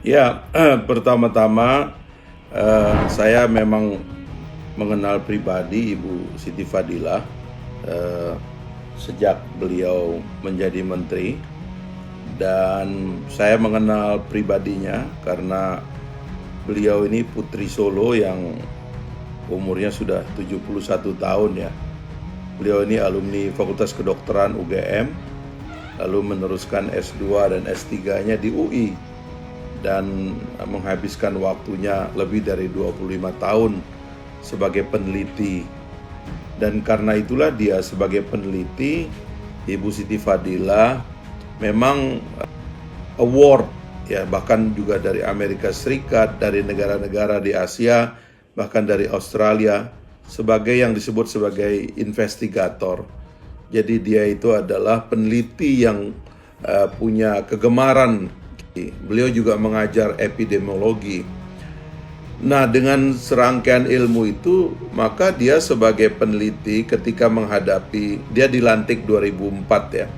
Ya, pertama-tama saya memang mengenal pribadi Ibu Siti Fadilah eh, sejak beliau menjadi menteri, dan saya mengenal pribadinya karena beliau ini putri Solo yang umurnya sudah 71 tahun ya. Beliau ini alumni Fakultas Kedokteran UGM, lalu meneruskan S2 dan S3-nya di UI dan menghabiskan waktunya lebih dari 25 tahun sebagai peneliti. Dan karena itulah dia sebagai peneliti, Ibu Siti Fadilah memang award ya, bahkan juga dari Amerika Serikat, dari negara-negara di Asia, bahkan dari Australia, sebagai yang disebut sebagai investigator. Jadi dia itu adalah peneliti yang punya kegemaran. Beliau juga mengajar epidemiologi. Nah, dengan serangkaian ilmu itu, maka dia sebagai peneliti ketika menghadapi, dia dilantik 2004 ya.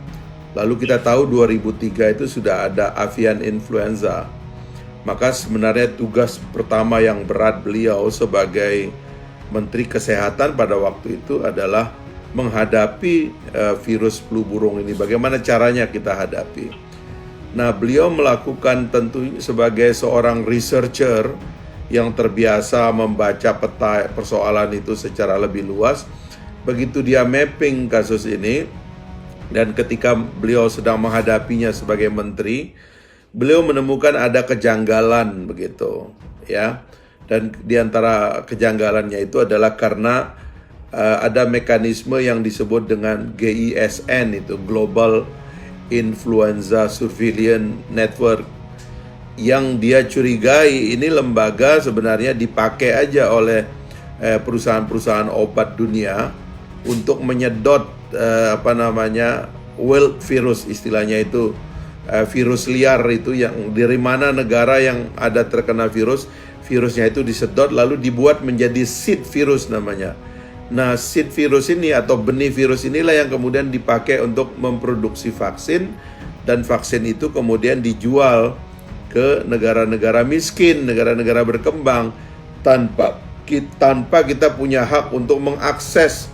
Lalu kita tahu 2003 itu sudah ada avian influenza. Maka sebenarnya tugas pertama yang berat beliau sebagai Menteri Kesehatan pada waktu itu adalah menghadapi virus flu burung ini. Bagaimana caranya kita hadapi? Nah, beliau melakukan tentu sebagai seorang researcher yang terbiasa membaca peta persoalan itu secara lebih luas. Begitu dia mapping kasus ini, dan ketika beliau sedang menghadapinya sebagai menteri, beliau menemukan ada kejanggalan begitu, ya. Dan di antara kejanggalannya itu adalah karena ada mekanisme yang disebut dengan GISN, itu Global Influenza Surveillance Network, yang dia curigai ini lembaga sebenarnya dipakai aja oleh perusahaan-perusahaan obat dunia untuk menyedot wild virus, istilahnya itu virus liar itu, yang dari mana negara yang ada terkena virusnya itu disedot lalu dibuat menjadi seed virus namanya. Nah, seed virus ini atau benih virus inilah yang kemudian dipakai untuk memproduksi vaksin, dan vaksin itu kemudian dijual ke negara-negara miskin, negara-negara berkembang, tanpa kita punya hak untuk mengakses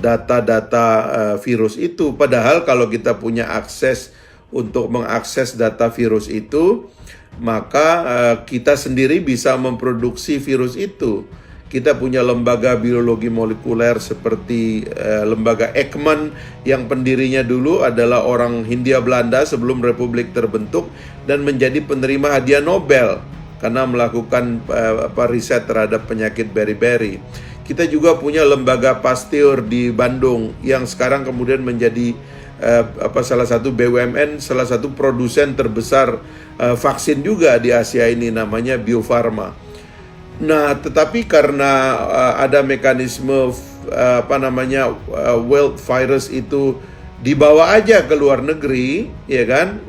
data-data virus itu. Padahal kalau kita punya akses untuk mengakses data virus itu, maka kita sendiri bisa memproduksi virus itu. Kita punya lembaga biologi molekuler seperti lembaga Ekman yang pendirinya dulu adalah orang Hindia Belanda sebelum Republik terbentuk, dan menjadi penerima hadiah Nobel karena melakukan riset terhadap penyakit beri-beri. Kita juga punya lembaga Pasteur di Bandung yang sekarang kemudian menjadi salah satu BUMN, salah satu produsen terbesar vaksin juga di Asia ini, namanya Bio Farma. Nah, tetapi karena ada mekanisme wild virus itu dibawa aja ke luar negeri, ya kan,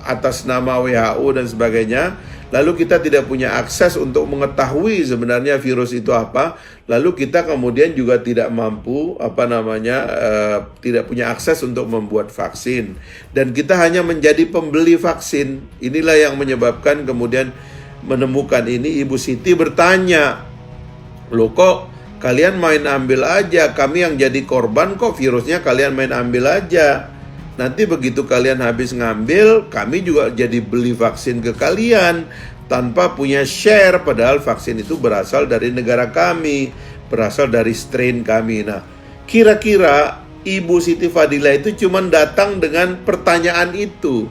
atas nama WHO dan sebagainya. Lalu kita tidak punya akses untuk mengetahui sebenarnya virus itu apa. Lalu kita kemudian juga tidak mampu tidak punya akses untuk membuat vaksin. Dan kita hanya menjadi pembeli vaksin. Inilah yang menyebabkan kemudian menemukan ini, Ibu Siti bertanya, loh kok kalian main ambil aja, kami yang jadi korban kok virusnya kalian main ambil aja. Nanti begitu kalian habis ngambil, kami juga jadi beli vaksin ke kalian tanpa punya share, padahal vaksin itu berasal dari negara kami, berasal dari strain kami. Nah, kira-kira Ibu Siti Fadilah itu cuma datang dengan pertanyaan itu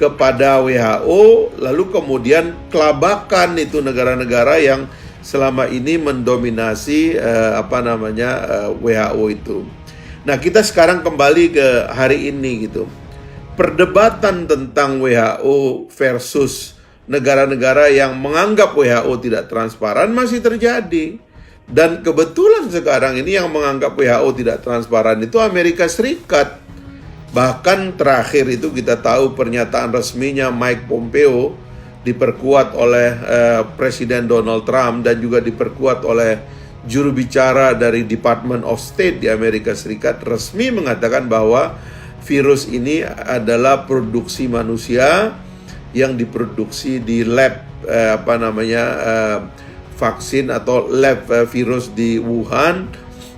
kepada WHO, lalu kemudian kelabakan itu negara-negara yang selama ini mendominasi WHO itu. Nah, kita sekarang kembali ke hari ini gitu. Perdebatan tentang WHO versus negara-negara yang menganggap WHO tidak transparan masih terjadi. Dan kebetulan sekarang ini yang menganggap WHO tidak transparan itu Amerika Serikat. Bahkan terakhir itu kita tahu pernyataan resminya Mike Pompeo diperkuat oleh Presiden Donald Trump dan juga diperkuat oleh juru bicara dari Department of State di Amerika Serikat, resmi mengatakan bahwa virus ini adalah produksi manusia yang diproduksi di lab vaksin atau lab virus di Wuhan,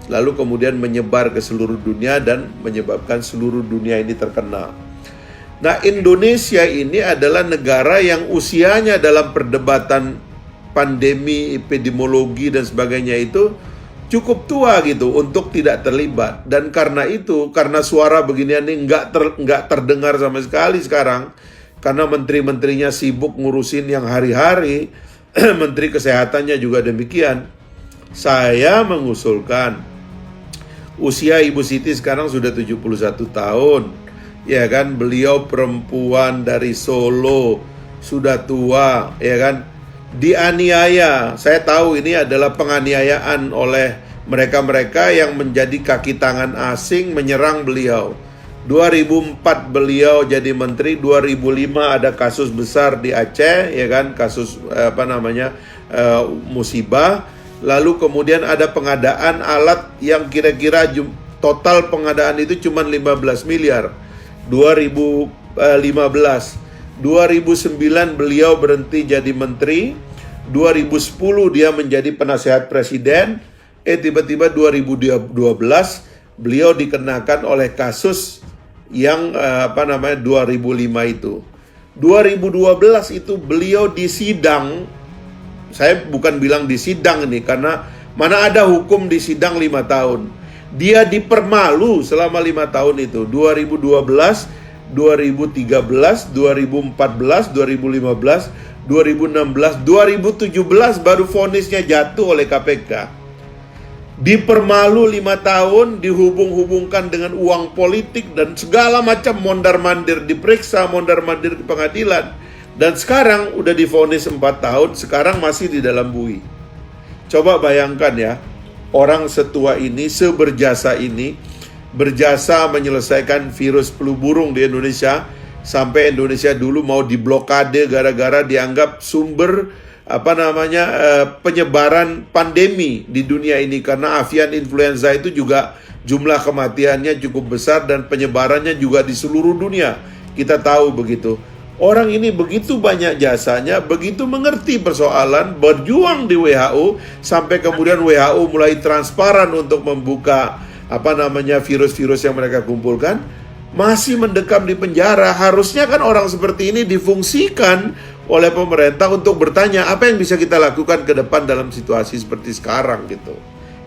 lalu kemudian menyebar ke seluruh dunia dan menyebabkan seluruh dunia ini terkena. Nah, Indonesia ini adalah negara yang usianya dalam perdebatan pandemi, epidemiologi dan sebagainya itu cukup tua gitu untuk tidak terlibat. Dan karena itu, karena suara beginian ini nggak terdengar sama sekali sekarang, karena menteri-menterinya sibuk ngurusin yang hari-hari, Menteri Kesehatannya juga demikian. Saya mengusulkan usia Ibu Siti sekarang sudah 71 tahun. Ya kan, beliau perempuan dari Solo, sudah tua, ya kan, dianiaya. Saya tahu ini adalah penganiayaan oleh mereka-mereka yang menjadi kaki tangan asing menyerang beliau. 2004 beliau jadi menteri, 2005 ada kasus besar di Aceh, ya kan, kasus musibah. Lalu kemudian ada pengadaan alat yang kira-kira total pengadaan itu cuma 15 miliar. 2015, 2009 beliau berhenti jadi menteri, 2010 dia menjadi penasehat presiden, tiba-tiba 2012 beliau dikenakan oleh kasus yang 2005 itu. 2012 itu beliau disidang. Saya bukan bilang disidang ini karena mana ada hukum disidang 5 tahun. Dia dipermalu selama 5 tahun itu. 2012, 2013, 2014, 2015, 2016, 2017 baru vonisnya jatuh oleh KPK. Dipermalu 5 tahun, dihubung-hubungkan dengan uang politik dan segala macam mondar-mandir, diperiksa mondar-mandir ke pengadilan. Dan sekarang udah divonis 4 tahun, sekarang masih di dalam bui. Coba bayangkan ya, orang setua ini, seberjasa ini, berjasa menyelesaikan virus flu burung di Indonesia, sampai Indonesia dulu mau diblokade gara-gara dianggap sumber penyebaran pandemi di dunia ini, karena avian influenza itu juga jumlah kematiannya cukup besar dan penyebarannya juga di seluruh dunia. Kita tahu begitu. Orang ini begitu banyak jasanya, begitu mengerti persoalan, berjuang di WHO sampai kemudian WHO mulai transparan untuk membuka virus-virus yang mereka kumpulkan, masih mendekam di penjara. Harusnya kan orang seperti ini difungsikan oleh pemerintah untuk bertanya apa yang bisa kita lakukan ke depan dalam situasi seperti sekarang gitu.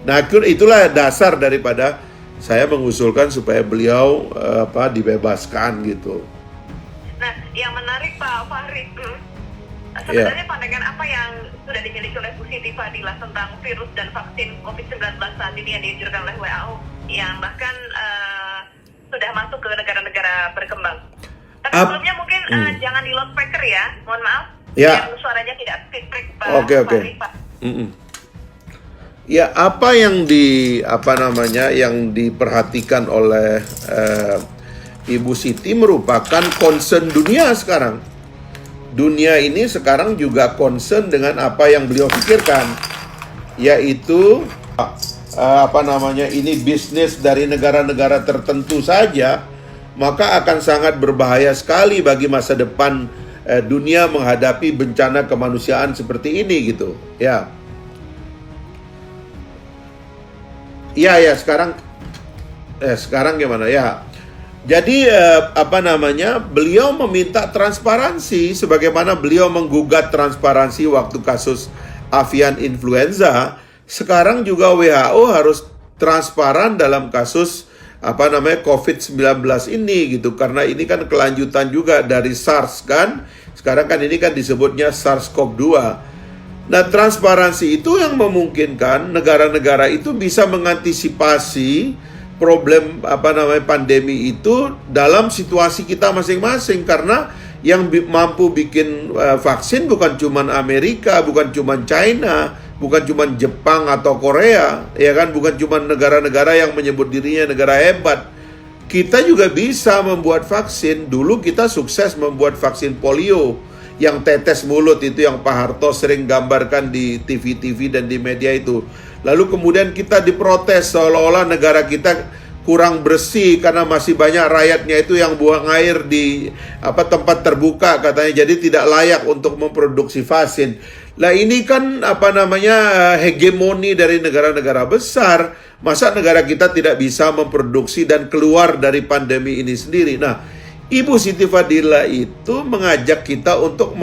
Nah, itulah dasar daripada saya mengusulkan supaya beliau dibebaskan gitu. Nah, yang menarik Pak Fahri, sebenarnya pandangan apa yang sudah dimiliki oleh Bu Siti Fadilah tentang virus dan vaksin COVID-19 saat ini yang dianjurkan oleh WHO, yang bahkan sudah masuk ke negara-negara berkembang. Tapi sebelumnya mungkin jangan di loudspeaker ya, mohon maaf. Ya. Yang suaranya tidak feedback Pak. Oke. Ya, apa yang diperhatikan oleh Ibu Siti merupakan concern dunia sekarang. Dunia ini sekarang juga concern dengan apa yang beliau pikirkan, yaitu ini bisnis dari negara-negara tertentu saja, maka akan sangat berbahaya sekali bagi masa depan dunia menghadapi bencana kemanusiaan seperti ini gitu. Ya. Sekarang gimana ya? Jadi beliau meminta transparansi sebagaimana beliau menggugat transparansi waktu kasus avian influenza. Sekarang juga WHO harus transparan dalam kasus COVID-19 ini gitu, karena ini kan kelanjutan juga dari SARS kan. Sekarang kan ini kan disebutnya SARS-CoV-2. Nah, transparansi itu yang memungkinkan negara-negara itu bisa mengantisipasi problem pandemi itu dalam situasi kita masing-masing, karena yang mampu bikin vaksin bukan cuma Amerika, bukan cuma China, bukan cuma Jepang atau Korea, ya kan, bukan cuma negara-negara yang menyebut dirinya negara hebat. Kita juga bisa membuat vaksin. Dulu kita sukses membuat vaksin polio yang tetes mulut itu, yang Pak Harto sering gambarkan di TV-TV dan di media itu. Lalu kemudian kita diprotes seolah-olah negara kita kurang bersih karena masih banyak rakyatnya itu yang buang air di tempat terbuka katanya, jadi tidak layak untuk memproduksi vaksin. Lah ini kan hegemoni dari negara-negara besar. Masa negara kita tidak bisa memproduksi dan keluar dari pandemi ini sendiri? Nah, Ibu Siti Fadila itu mengajak kita untuk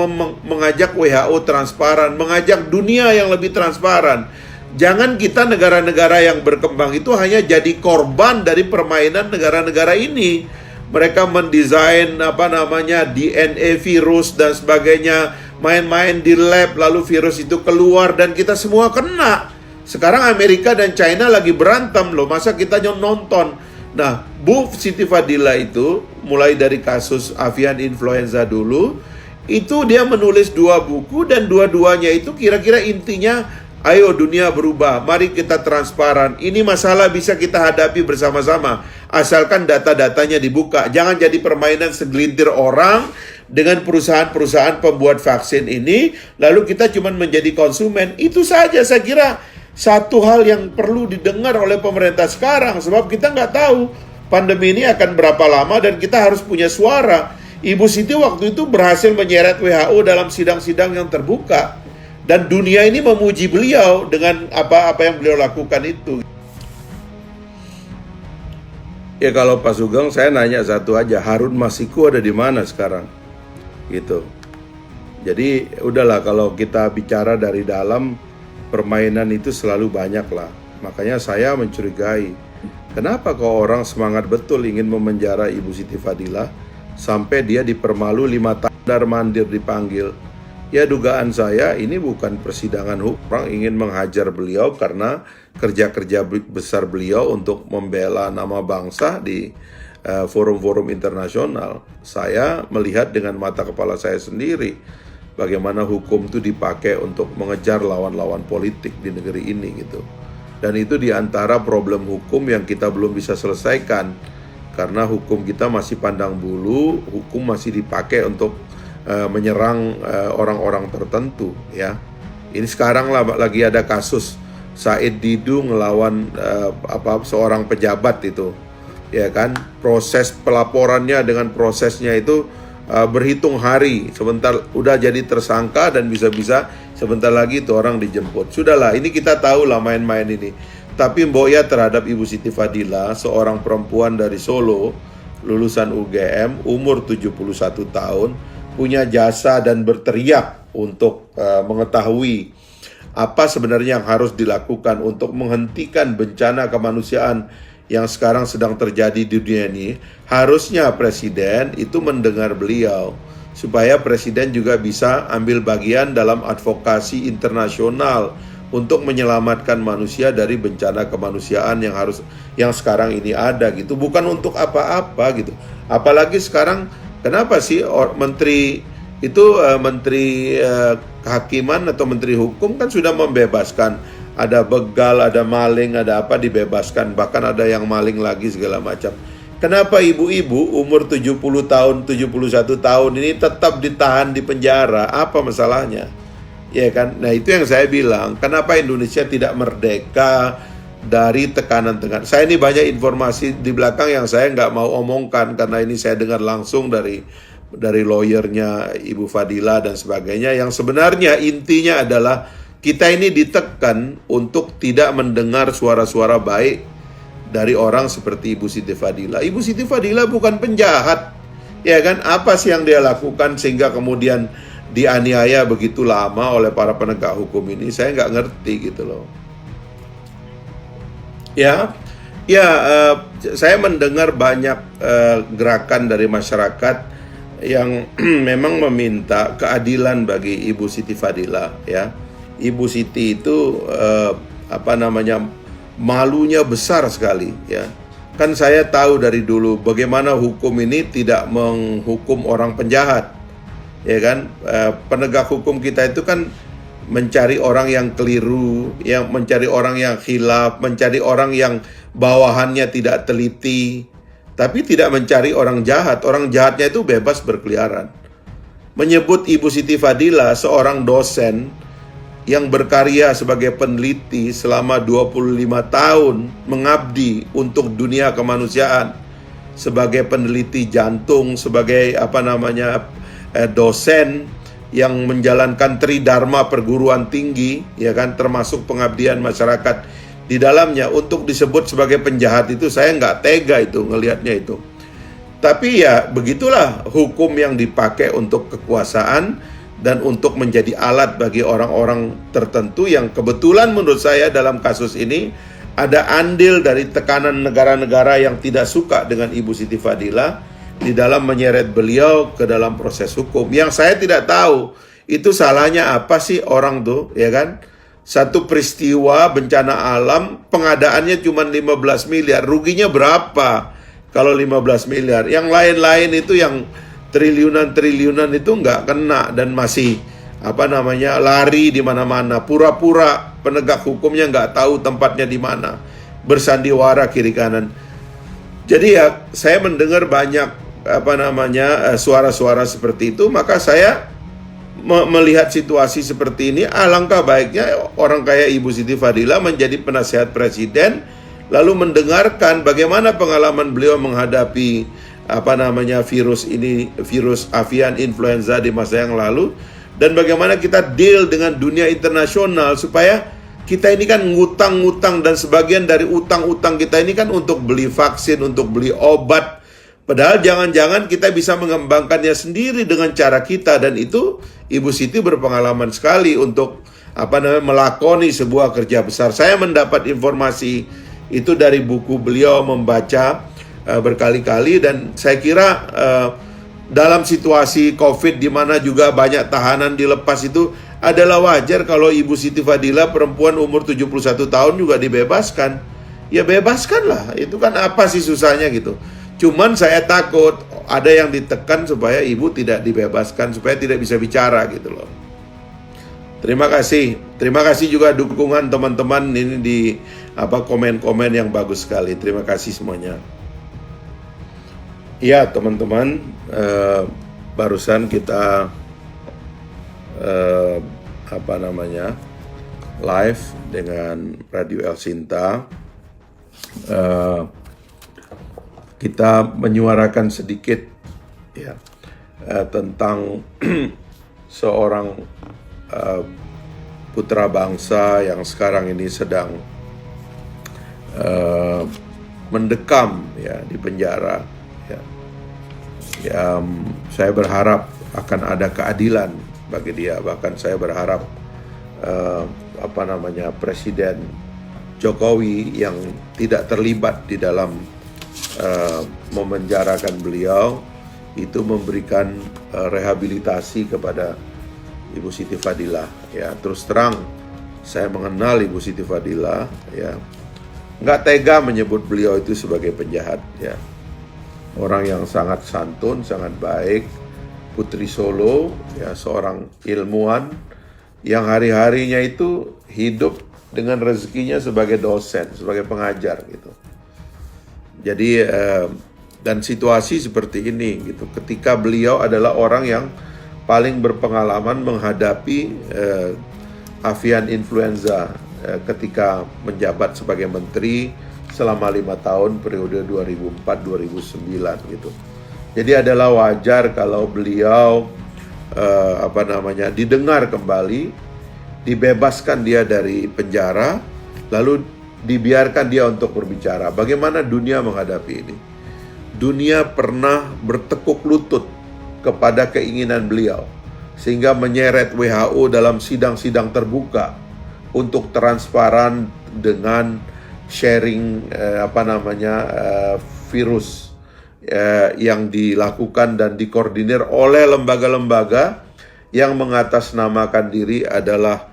mengajak WHO transparan, mengajak dunia yang lebih transparan. Jangan kita negara-negara yang berkembang itu hanya jadi korban dari permainan negara-negara ini. Mereka mendesain DNA virus dan sebagainya, main-main di lab, lalu virus itu keluar dan kita semua kena. Sekarang Amerika dan China lagi berantem loh, masa kita nonton? Nah, Bu Siti Fadila itu mulai dari kasus avian influenza dulu, itu dia menulis 2 buku dan dua-duanya itu kira-kira intinya, ayo dunia berubah, mari kita transparan. Ini masalah bisa kita hadapi bersama-sama, asalkan data-datanya dibuka. Jangan jadi permainan segelintir orang dengan perusahaan-perusahaan pembuat vaksin ini, lalu kita cuma menjadi konsumen. Itu saja saya kira satu hal yang perlu didengar oleh pemerintah sekarang, sebab kita nggak tahu pandemi ini akan berapa lama dan kita harus punya suara. Ibu Siti waktu itu berhasil menyeret WHO dalam sidang-sidang yang terbuka. Dan dunia ini memuji beliau dengan apa yang beliau lakukan itu. Ya kalau Pak Sugeng, saya nanya satu aja, Harun Masiku ada di mana sekarang? Gitu. Jadi udahlah, kalau kita bicara dari dalam, permainan itu selalu banyak lah. Makanya saya mencurigai, kenapa kok orang semangat betul ingin memenjara Ibu Siti Fadila sampai dia dipermalu 5 tahun mandir dipanggil. Ya dugaan saya ini bukan persidangan hukum, orang ingin menghajar beliau karena kerja-kerja besar beliau untuk membela nama bangsa di forum-forum internasional. Saya melihat dengan mata kepala saya sendiri bagaimana hukum itu dipakai untuk mengejar lawan-lawan politik di negeri ini gitu. Dan itu diantara problem hukum yang kita belum bisa selesaikan, karena hukum kita masih pandang bulu, hukum masih dipakai untuk menyerang orang-orang tertentu ya. Ini sekarang lagi ada kasus Said Didu ngelawan seorang pejabat itu, ya kan? Proses pelaporannya dengan prosesnya itu berhitung hari, sebentar udah jadi tersangka dan bisa-bisa sebentar lagi itu orang dijemput. Sudahlah, ini kita tahu lah main-main ini. Tapi Mboya terhadap Ibu Siti Fadila, seorang perempuan dari Solo, lulusan UGM, umur 71 tahun, punya jasa dan berteriak untuk mengetahui apa sebenarnya yang harus dilakukan untuk menghentikan bencana kemanusiaan yang sekarang sedang terjadi di dunia ini. Harusnya Presiden itu mendengar beliau, supaya Presiden juga bisa ambil bagian dalam advokasi internasional untuk menyelamatkan manusia dari bencana kemanusiaan yang sekarang ini ada gitu. Bukan untuk apa-apa gitu. Apalagi sekarang, kenapa sih menteri itu menteri kehakiman atau menteri hukum kan sudah membebaskan, ada begal, ada maling, ada apa dibebaskan, bahkan ada yang maling lagi segala macam. Kenapa ibu-ibu umur 70 tahun, 71 tahun ini tetap ditahan di penjara? Apa masalahnya? Ya kan? Nah, itu yang saya bilang, kenapa Indonesia tidak merdeka dari tekanan-tekanan. Saya ini banyak informasi di belakang yang saya nggak mau omongkan karena ini saya dengar langsung dari lawyernya Ibu Fadila dan sebagainya, yang sebenarnya intinya adalah kita ini ditekan untuk tidak mendengar suara-suara baik dari orang seperti Ibu Siti Fadila. Ibu Siti Fadila bukan penjahat, ya kan? Apa sih yang dia lakukan sehingga kemudian dianiaya begitu lama oleh para penegak hukum ini? Saya nggak ngerti gitu loh. Saya mendengar banyak gerakan dari masyarakat yang memang meminta keadilan bagi Ibu Siti Fadila ya. Ibu Siti itu malunya besar sekali ya. Kan saya tahu dari dulu bagaimana hukum ini tidak menghukum orang penjahat. Ya kan? Penegak hukum kita itu kan mencari orang yang keliru, yang mencari orang yang khilaf, mencari orang yang bawahannya tidak teliti, tapi tidak mencari orang jahat. Orang jahatnya itu bebas berkeliaran. Menyebut Ibu Siti Fadila seorang dosen yang berkarya sebagai peneliti selama 25 tahun mengabdi untuk dunia kemanusiaan sebagai peneliti jantung, sebagai dosen yang menjalankan tridharma perguruan tinggi, ya kan, termasuk pengabdian masyarakat di dalamnya. Untuk disebut sebagai penjahat itu saya nggak tega itu ngelihatnya itu. Tapi ya begitulah hukum yang dipakai untuk kekuasaan dan untuk menjadi alat bagi orang-orang tertentu yang kebetulan menurut saya dalam kasus ini ada andil dari tekanan negara-negara yang tidak suka dengan Ibu Siti Fadilah di dalam menyeret beliau ke dalam proses hukum. Yang saya tidak tahu itu salahnya apa sih orang tuh, ya kan? Satu peristiwa bencana alam pengadaannya cuma 15 miliar, ruginya berapa kalau 15 miliar? Yang lain-lain itu yang triliunan-triliunan itu nggak kena dan masih lari di mana-mana, pura-pura penegak hukumnya nggak tahu tempatnya di mana, bersandiwara kiri kanan. Jadi ya saya mendengar banyak suara-suara seperti itu, maka saya melihat situasi seperti ini, alangkah baiknya orang kayak Ibu Siti Fadilah menjadi penasihat presiden, lalu mendengarkan bagaimana pengalaman beliau menghadapi virus ini, virus avian influenza di masa yang lalu, dan bagaimana kita deal dengan dunia internasional supaya kita ini kan ngutang-ngutang, dan sebagian dari utang-utang kita ini kan untuk beli vaksin, untuk beli obat. Padahal jangan-jangan kita bisa mengembangkannya sendiri dengan cara kita, dan itu Ibu Siti berpengalaman sekali untuk melakoni sebuah kerja besar. Saya mendapat informasi itu dari buku beliau, membaca berkali-kali, dan saya kira dalam situasi COVID di mana juga banyak tahanan dilepas itu adalah wajar kalau Ibu Siti Fadilah, perempuan umur 71 tahun juga dibebaskan. Ya bebaskanlah, itu kan apa sih susahnya gitu. Cuman saya takut ada yang ditekan supaya ibu tidak dibebaskan, supaya tidak bisa bicara gitu loh. Terima kasih juga dukungan teman-teman ini di komen-komen yang bagus sekali. Terima kasih semuanya. Ya teman-teman, barusan kita live dengan Radio El Sinta. Kita menyuarakan sedikit ya tentang seorang putra bangsa yang sekarang ini sedang mendekam ya di penjara. Ya, saya berharap akan ada keadilan bagi dia. Bahkan saya berharap Presiden Jokowi yang tidak terlibat di dalam memenjarakan beliau itu memberikan rehabilitasi kepada Ibu Siti Fadilah. Ya, terus terang saya mengenal Ibu Siti Fadilah, ya, nggak tega menyebut beliau itu sebagai penjahat. Ya, orang yang sangat santun, sangat baik, putri Solo, ya, seorang ilmuwan yang hari-harinya itu hidup dengan rezekinya sebagai dosen, sebagai pengajar gitu. Jadi dan situasi seperti ini gitu, ketika beliau adalah orang yang paling berpengalaman menghadapi avian influenza ketika menjabat sebagai menteri selama 5 tahun periode 2004-2009 gitu. Jadi adalah wajar kalau beliau didengar kembali, dibebaskan dia dari penjara, lalu dibiarkan dia untuk berbicara. Bagaimana dunia menghadapi ini? Dunia pernah bertekuk lutut kepada keinginan beliau, sehingga menyeret WHO dalam sidang-sidang terbuka untuk transparan dengan sharing virus yang dilakukan dan dikoordinir oleh lembaga-lembaga yang mengatasnamakan diri adalah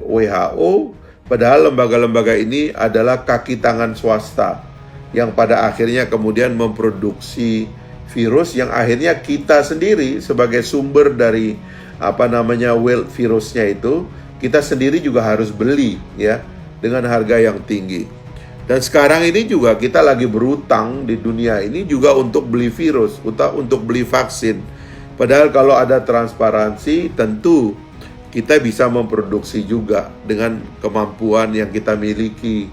WHO. Padahal lembaga-lembaga ini adalah kaki tangan swasta yang pada akhirnya kemudian memproduksi virus yang akhirnya kita sendiri sebagai sumber dari wild virusnya itu, kita sendiri juga harus beli ya dengan harga yang tinggi. Dan sekarang ini juga kita lagi berutang di dunia ini juga untuk beli virus, untuk beli vaksin. Padahal kalau ada transparansi tentu kita bisa memproduksi juga dengan kemampuan yang kita miliki,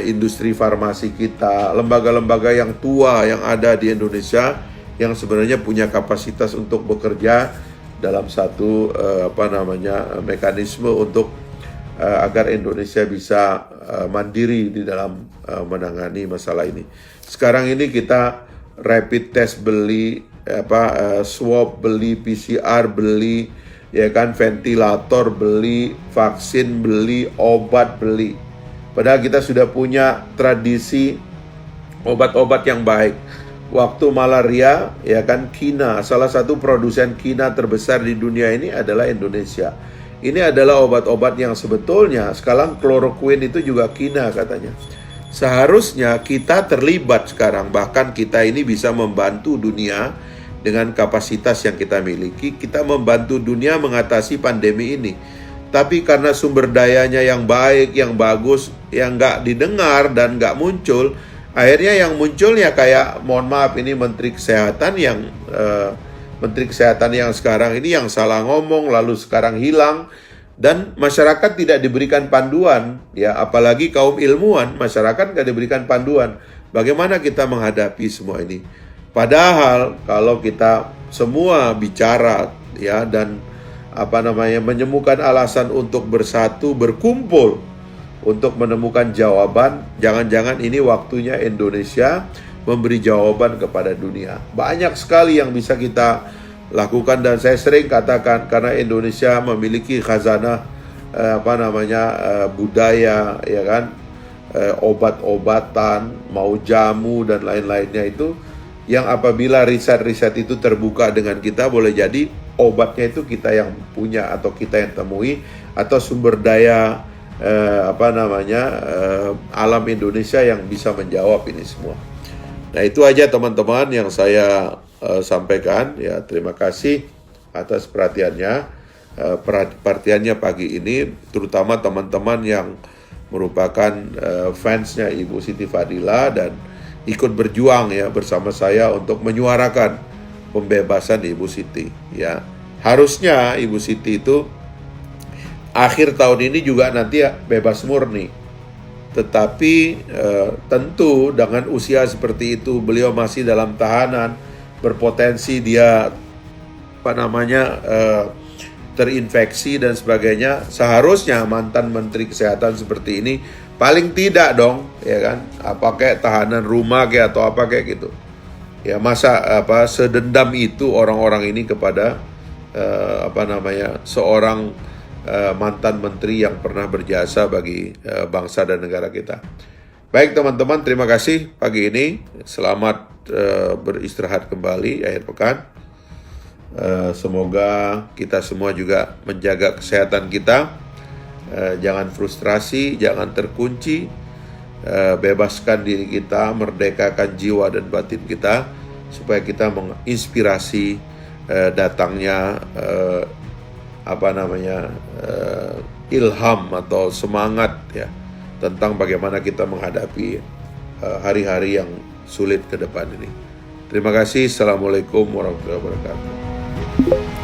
industri farmasi kita, lembaga-lembaga yang tua yang ada di Indonesia yang sebenarnya punya kapasitas untuk bekerja dalam satu mekanisme untuk agar Indonesia bisa mandiri di dalam menangani masalah ini. Sekarang ini kita rapid test beli, swab beli, PCR beli, ya kan, ventilator beli, vaksin beli, obat beli. Padahal kita sudah punya tradisi obat-obat yang baik. Waktu malaria, ya kan, Kina, salah satu produsen Kina terbesar di dunia ini adalah Indonesia. Ini adalah obat-obat yang sebetulnya sekarang kloroquine itu juga Kina katanya. Seharusnya kita terlibat sekarang, bahkan kita ini bisa membantu dunia dengan kapasitas yang kita miliki. Kita membantu dunia mengatasi pandemi ini. Tapi karena sumber dayanya yang baik, yang bagus, yang nggak didengar dan nggak muncul, akhirnya yang muncul ya kayak, mohon maaf, ini Menteri Kesehatan yang sekarang ini yang salah ngomong lalu sekarang hilang, dan masyarakat tidak diberikan panduan, ya apalagi kaum ilmuwan, masyarakat tidak diberikan panduan bagaimana kita menghadapi semua ini. Padahal kalau kita semua bicara, ya, dan menemukan alasan untuk bersatu, berkumpul untuk menemukan jawaban, jangan-jangan ini waktunya Indonesia memberi jawaban kepada dunia. Banyak sekali yang bisa kita lakukan, dan saya sering katakan karena Indonesia memiliki khazanah budaya, ya kan, obat-obatan, mau jamu dan lain-lainnya itu, yang apabila riset-riset itu terbuka dengan kita, boleh jadi obatnya itu kita yang punya atau kita yang temui, atau sumber daya alam Indonesia yang bisa menjawab ini semua. Nah, itu aja teman-teman yang saya sampaikan, ya. Terima kasih atas perhatiannya pagi ini, terutama teman-teman yang merupakan fansnya Ibu Siti Fadila dan ikut berjuang, ya, bersama saya untuk menyuarakan pembebasan Ibu Siti, ya. Harusnya Ibu Siti itu akhir tahun ini juga nanti bebas murni. Tetapi tentu dengan usia seperti itu, beliau masih dalam tahanan, berpotensi dia terinfeksi dan sebagainya. Seharusnya mantan Menteri Kesehatan seperti ini paling tidak dong, ya kan, kayak tahanan rumah kayak atau apa kayak gitu. Ya, masa sedendam itu orang-orang ini kepada seorang mantan menteri yang pernah berjasa bagi bangsa dan negara kita. Baik teman-teman, terima kasih pagi ini. Selamat beristirahat kembali akhir pekan. Semoga kita semua juga menjaga kesehatan kita. Jangan frustrasi, jangan terkunci. Bebaskan diri kita, merdekakan jiwa dan batin kita, supaya kita menginspirasi datangnya ilham atau semangat, ya, tentang bagaimana kita menghadapi hari-hari yang sulit ke depan ini. Terima kasih. Assalamualaikum warahmatullahi wabarakatuh.